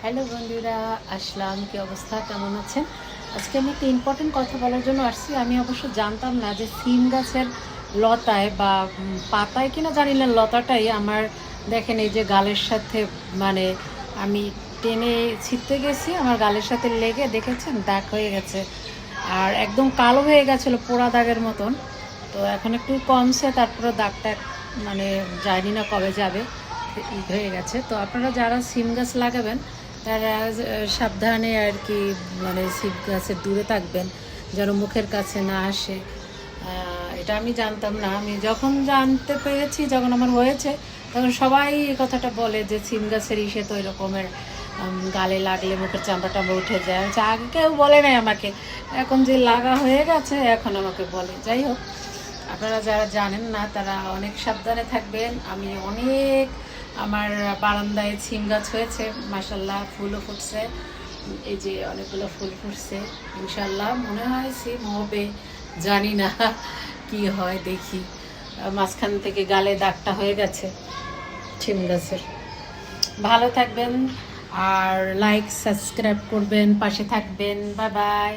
Hello বন্ধুরা, আসলাম। কি অবস্থা, কেমন আছেন? আজকে আমি একটা ইম্পর্টেন্ট কথা বলার জন্য আসছি। আমি অবশ্য জানতাম না যে সিম গাছের লতায় বা পাতায় কিনা জানি না, লতাটাই আমার দেখেন এই যে গালের সাথে মানে আমি টেনে ছিঁড়তে গেছি, আমার গালের সাথে লেগে দেখেছেন দাগ হয়ে গেছে আর একদম কালো হয়ে গেছিলো, পোড়া দাগের মতন। তো এখন একটু কমছে, তারপরে দাগটা মানে জানি না কবে যাবে, হয়ে গেছে। তো আপনারা যারা সিম গাছ লাগাবেন তারা সাবধানে আর কি, মানে সিম গাছের দূরে থাকবেন যেন মুখের কাছে না আসে। এটা আমি জানতাম না। আমি যখন জানতে পেরেছি, যখন আমার হয়েছে, তখন সবাই এই কথাটা বলে যে সিম গাছের ইসে তো ওই রকমের গালে লাগলে মুখের চামড়া টামড়া উঠে যায়। আগে কেউ বলে নাই আমাকে, এখন যে লাগা হয়ে গেছে এখন আমাকে বলে। যাই হোক, আপনারা যারা জানেন না তারা অনেক সাবধানে থাকবেন। আমি অনেক, আমার বারান্দায় সিম গাছ হয়েছে, মাশাল্লাহ ফুলও ফুটছে। এই যে অনেকগুলো ফুল ফুটছে, ইনশাল্লাহ মনে হয় সিম হবে, জানি না কি হয়, দেখি। মাঝখান থেকে গালে দাগটা হয়ে গেছে সিম গাছের। ভালো থাকবেন আর লাইক সাবস্ক্রাইব করবেন, পাশে থাকবেন। Bye bye.